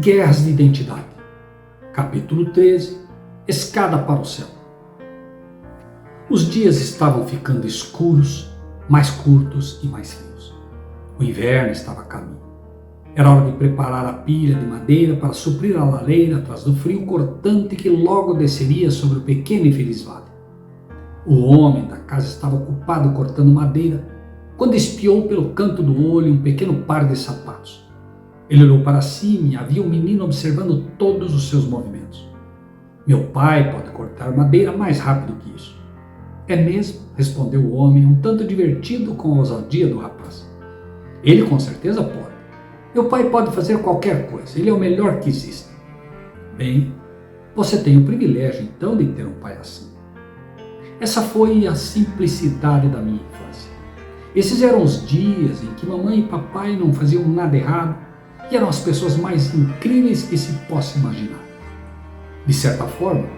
Guerras de Identidade. Capítulo 13. Escada para o céu. Os dias estavam ficando escuros, mais curtos e mais frios. O inverno estava a caminho. Era hora de preparar a pilha de madeira para suprir a lareira atrás do frio cortante que logo desceria sobre o pequeno e feliz vale. O homem da casa estava ocupado cortando madeira quando espiou pelo canto do olho um pequeno par de sapatos. Ele olhou para cima e havia um menino observando todos os seus movimentos. Meu pai pode cortar madeira mais rápido que isso. É mesmo? Respondeu o homem, um tanto divertido com a ousadia do rapaz. Ele com certeza pode. Meu pai pode fazer qualquer coisa, ele é o melhor que existe. Bem, você tem o privilégio então de ter um pai assim. Essa foi a simplicidade da minha infância. Esses eram os dias em que mamãe e papai não faziam nada errado e eram as pessoas mais incríveis que se possa imaginar. De certa forma,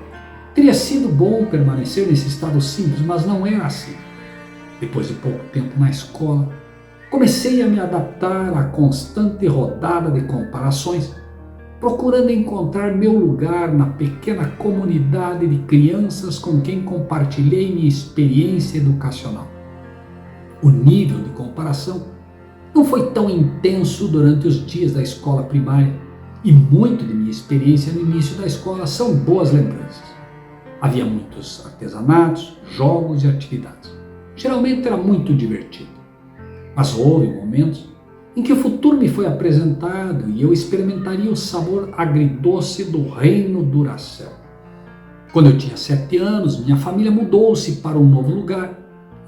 teria sido bom permanecer nesse estado simples, mas não era assim. Depois de pouco tempo na escola, comecei a me adaptar à constante rodada de comparações, procurando encontrar meu lugar na pequena comunidade de crianças com quem compartilhei minha experiência educacional. O nível de comparação não foi tão intenso durante os dias da escola primária e muito de minha experiência no início da escola são boas lembranças. Havia muitos artesanatos, jogos e atividades. Geralmente era muito divertido. Mas houve momentos em que o futuro me foi apresentado e eu experimentaria o sabor agridoce do reino Duracell. Quando eu tinha 7 anos, minha família mudou-se para um novo lugar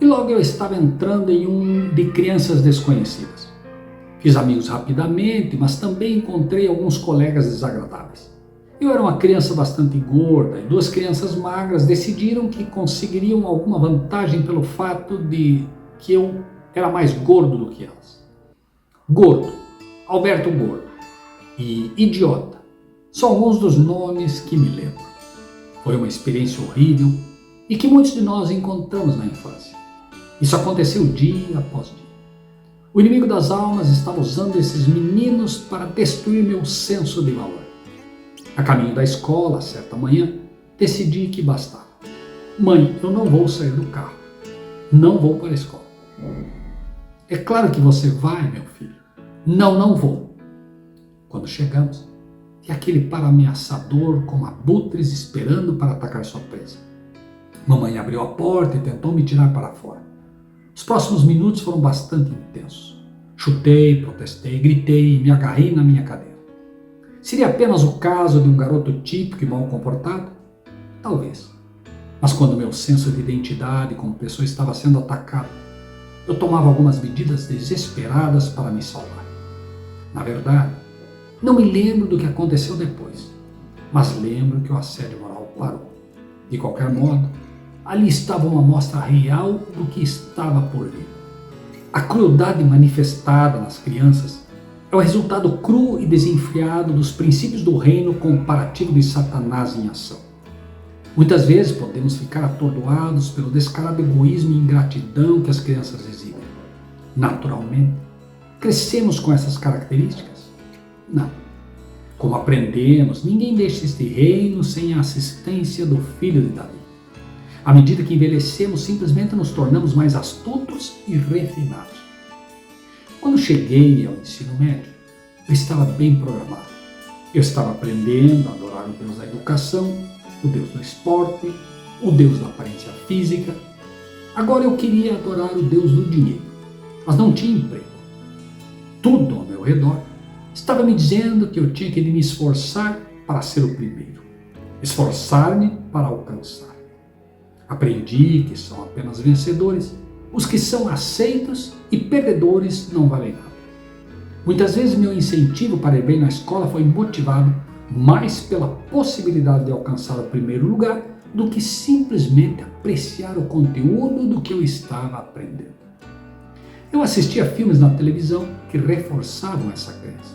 e logo eu estava entrando em um de crianças desconhecidas. Fiz amigos rapidamente, mas também encontrei alguns colegas desagradáveis. Eu era uma criança bastante gorda e 2 crianças magras decidiram que conseguiriam alguma vantagem pelo fato de que eu era mais gordo do que elas. Gordo, Alberto Gordo e Idiota são alguns dos nomes que me lembro. Foi uma experiência horrível e que muitos de nós encontramos na infância. Isso aconteceu dia após dia. O inimigo das almas estava usando esses meninos para destruir meu senso de valor. A caminho da escola, certa manhã, decidi que bastava. Mãe, eu não vou sair do carro. Não vou para a escola. É claro que você vai, meu filho. Não, não vou. Quando chegamos, vi aquele par ameaçador com abutres esperando para atacar sua presa. Mamãe abriu a porta e tentou me tirar para fora. Os próximos minutos foram bastante intensos. Chutei, protestei, gritei e me agarrei na minha cadeira. Seria apenas o caso de um garoto típico e mal comportado? Talvez. Mas quando meu senso de identidade como pessoa estava sendo atacado, eu tomava algumas medidas desesperadas para me salvar. Na verdade, não me lembro do que aconteceu depois, mas lembro que o assédio moral parou. De qualquer modo, ali estava uma amostra real do que estava por vir. A crueldade manifestada nas crianças é o resultado cru e desenfreado dos princípios do reino comparativo de Satanás em ação. Muitas vezes podemos ficar atordoados pelo descarado egoísmo e ingratidão que as crianças exibem. Naturalmente, crescemos com essas características? Não. Como aprendemos, ninguém deixa este reino sem a assistência do filho de Davi. À medida que envelhecemos, simplesmente nos tornamos mais astutos e refinados. Quando cheguei ao ensino médio, eu estava bem programado. Eu estava aprendendo a adorar o Deus da educação, o Deus do esporte, o Deus da aparência física. Agora eu queria adorar o Deus do dinheiro, mas não tinha emprego. Tudo ao meu redor estava me dizendo que eu tinha que me esforçar para ser o primeiro, esforçar-me para alcançar. Aprendi que são apenas vencedores os que são aceitos e perdedores não valem nada. Muitas vezes meu incentivo para ir bem na escola foi motivado mais pela possibilidade de alcançar o primeiro lugar do que simplesmente apreciar o conteúdo do que eu estava aprendendo. Eu assistia filmes na televisão que reforçavam essa crença.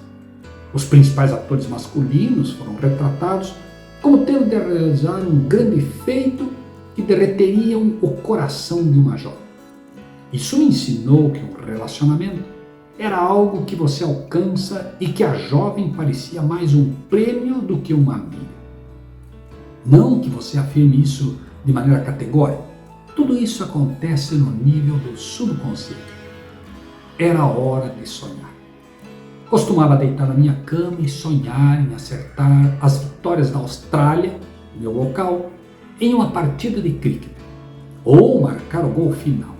Os principais atores masculinos foram retratados como tendo de realizar um grande feito que derreteriam o coração de uma jovem. Isso me ensinou que um relacionamento era algo que você alcança e que a jovem parecia mais um prêmio do que uma amiga. Não que você afirme isso de maneira categórica. Tudo isso acontece no nível do subconsciente. Era hora de sonhar. Costumava deitar na minha cama e sonhar em acertar as vitórias da Austrália, meu local, em uma partida de cricket, ou marcar o gol final,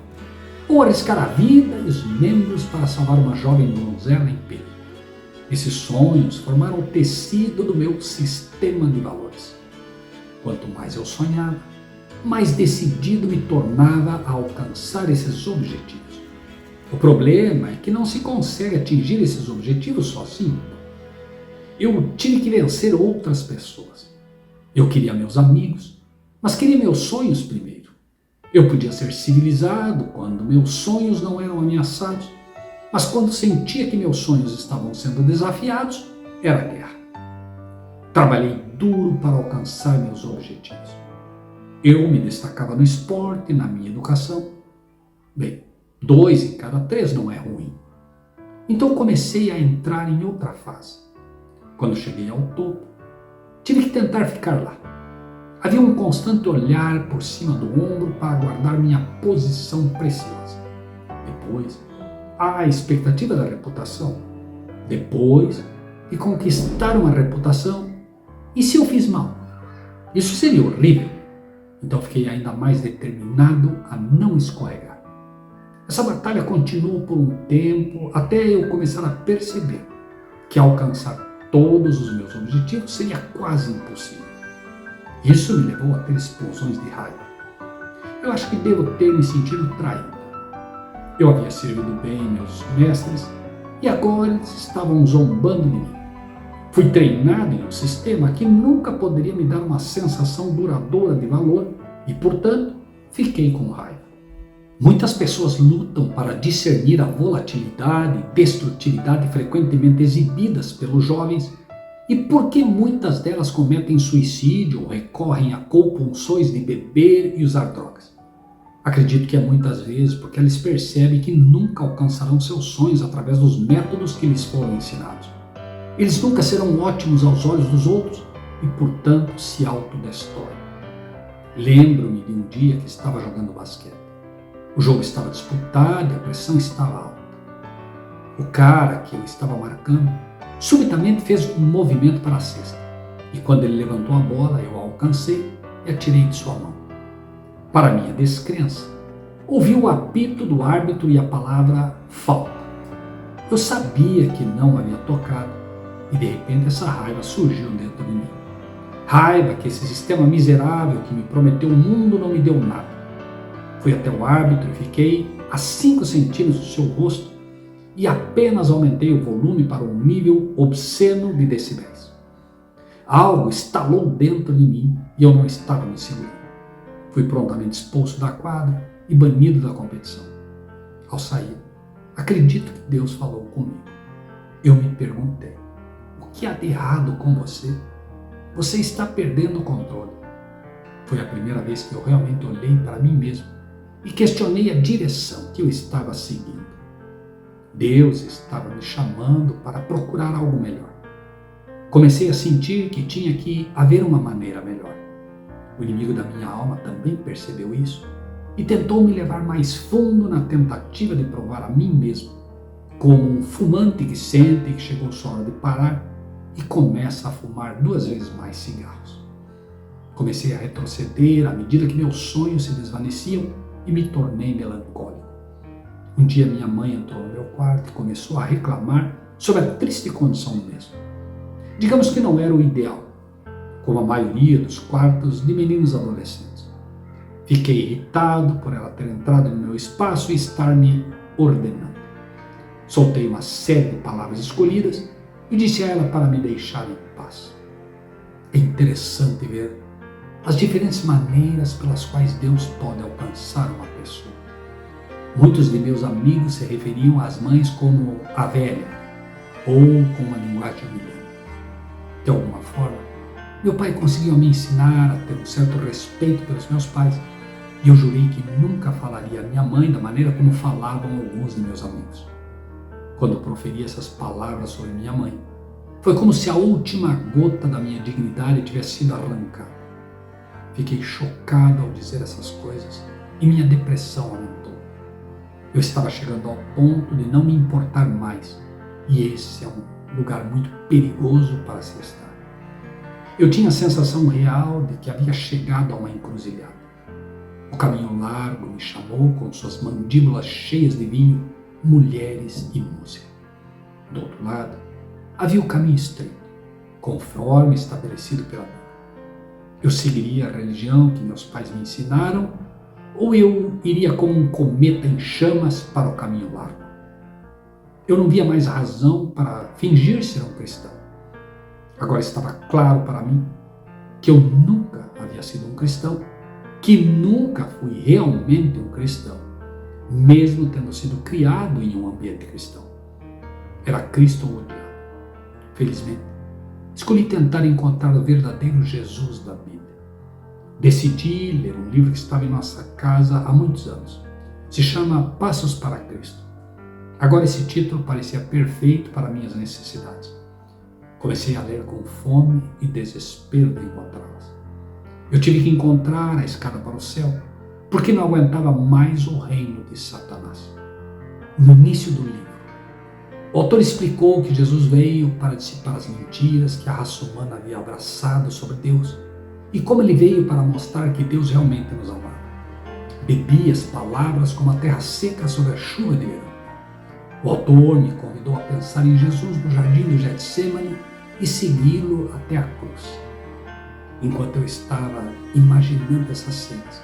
ou arriscar a vida e os membros para salvar uma jovem donzela em perigo. Esses sonhos formaram o tecido do meu sistema de valores. Quanto mais eu sonhava, mais decidido me tornava a alcançar esses objetivos. O problema é que não se consegue atingir esses objetivos sozinho. Eu tive que vencer outras pessoas. Eu queria meus amigos, mas queria meus sonhos primeiro. Eu podia ser civilizado quando meus sonhos não eram ameaçados, mas quando sentia que meus sonhos estavam sendo desafiados, era guerra. Trabalhei duro para alcançar meus objetivos. Eu me destacava no esporte, na minha educação. Bem, 2 em cada 3 não é ruim. Então comecei a entrar em outra fase. Quando cheguei ao topo, tive que tentar ficar lá. Havia um constante olhar por cima do ombro para guardar minha posição preciosa. Depois, a expectativa da reputação. Depois de conquistar uma reputação, e se eu fiz mal? Isso seria horrível. Então fiquei ainda mais determinado a não escorregar. Essa batalha continuou por um tempo até eu começar a perceber que alcançar todos os meus objetivos seria quase impossível. Isso me levou a ter explosões de raiva. Eu acho que devo ter me sentido traído. Eu havia servido bem meus mestres e agora eles estavam zombando de mim. Fui treinado em um sistema que nunca poderia me dar uma sensação duradoura de valor e, portanto, fiquei com raiva. Muitas pessoas lutam para discernir a volatilidade e destrutividade frequentemente exibidas pelos jovens e por que muitas delas cometem suicídio ou recorrem a compulsões de beber e usar drogas. Acredito que é muitas vezes porque eles percebem que nunca alcançarão seus sonhos através dos métodos que lhes foram ensinados. Eles nunca serão ótimos aos olhos dos outros e, portanto, se autodestroem. Lembro-me de um dia que estava jogando basquete. O jogo estava disputado e a pressão estava alta. O cara que eu estava marcando subitamente fez um movimento para a cesta. E quando ele levantou a bola, eu a alcancei e atirei de sua mão. Para minha descrença, ouvi o apito do árbitro e a palavra falta. Eu sabia que não havia tocado e de repente essa raiva surgiu dentro de mim. Raiva que esse sistema miserável que me prometeu o mundo não me deu nada. Fui até o árbitro e fiquei a 5 centímetros do seu rosto e apenas aumentei o volume para um nível obsceno de decibéis. Algo estalou dentro de mim e eu não estava me segurando. Fui prontamente expulso da quadra e banido da competição. Ao sair, acredito que Deus falou comigo. Eu me perguntei, o que há de errado com você? Você está perdendo o controle. Foi a primeira vez que eu realmente olhei para mim mesmo e questionei a direção que eu estava seguindo. Deus estava me chamando para procurar algo melhor. Comecei a sentir que tinha que haver uma maneira melhor. O inimigo da minha alma também percebeu isso e tentou me levar mais fundo na tentativa de provar a mim mesmo, como um fumante que sente que chegou sua hora de parar e começa a fumar 2 vezes mais cigarros. Comecei a retroceder à medida que meus sonhos se desvaneciam e me tornei melancólico. Um dia minha mãe entrou no meu quarto e começou a reclamar sobre a triste condição do mesmo. Digamos que não era o ideal, como a maioria dos quartos de meninos adolescentes. Fiquei irritado por ela ter entrado no meu espaço e estar me ordenando. Soltei uma série de palavras escolhidas e disse a ela para me deixar em paz. É interessante ver as diferentes maneiras pelas quais Deus pode alcançar uma pessoa. Muitos de meus amigos se referiam às mães como a velha ou com uma linguagem humilhante. De alguma forma, meu pai conseguiu me ensinar a ter um certo respeito pelos meus pais e eu jurei que nunca falaria à minha mãe da maneira como falavam alguns de meus amigos. quando proferi essas palavras sobre minha mãe. Foi como se a última gota da minha dignidade tivesse sido arrancada. Fiquei chocado ao dizer essas coisas e minha depressão aumentou. Eu estava chegando ao ponto de não me importar mais, e esse é um lugar muito perigoso para se estar. Eu tinha a sensação real de que havia chegado a uma encruzilhada. O caminho largo me chamou com suas mandíbulas cheias de vinho, mulheres e música. Do outro lado, havia o caminho estreito, conforme estabelecido pela Bíblia. Eu seguiria a religião que meus pais me ensinaram, ou eu iria como um cometa em chamas para o caminho largo. Eu não via mais razão para fingir ser um cristão. Agora estava claro para mim que eu nunca havia sido um cristão, que nunca fui realmente um cristão, mesmo tendo sido criado em um ambiente cristão. Era Cristo ou o diabo. Felizmente, escolhi tentar encontrar o verdadeiro Jesus da Bíblia. Decidi ler um livro que estava em nossa casa há muitos anos. Se chama Passos para Cristo. Agora esse título parecia perfeito para minhas necessidades. Comecei a ler com fome e desespero de encontrá-las. Eu tive que encontrar a escada para o céu, porque não aguentava mais o reino de Satanás. No início do livro, o autor explicou que Jesus veio para dissipar as mentiras que a raça humana havia abraçado sobre Deus e como ele veio para mostrar que Deus realmente nos amava. Bebi as palavras como a terra seca sobre a chuva de verão. O autor me convidou a pensar em Jesus no jardim do Getsêmani e segui-lo até a cruz. Enquanto eu estava imaginando essas cenas,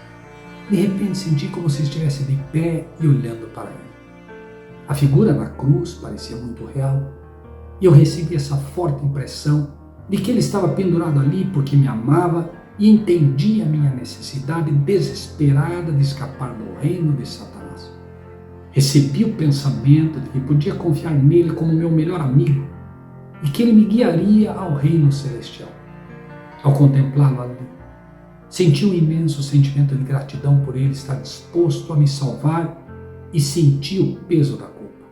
de repente senti como se estivesse de pé e olhando para ele. A figura na cruz parecia muito real e eu recebi essa forte impressão de que ele estava pendurado ali porque me amava e entendia a minha necessidade desesperada de escapar do reino de Satanás. Recebi o pensamento de que podia confiar nele como meu melhor amigo e que ele me guiaria ao reino celestial. Ao contemplá-lo ali, senti um imenso sentimento de gratidão por ele estar disposto a me salvar e senti o peso da culpa,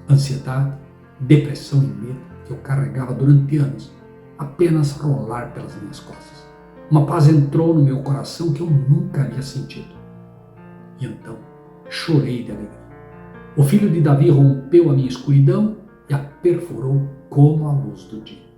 ansiedade, depressão e medo que eu carregava durante anos apenas rolar pelas minhas costas. Uma paz entrou no meu coração que eu nunca havia sentido. E então chorei de alegria. O filho de Davi rompeu a minha escuridão e a perfurou como a luz do dia.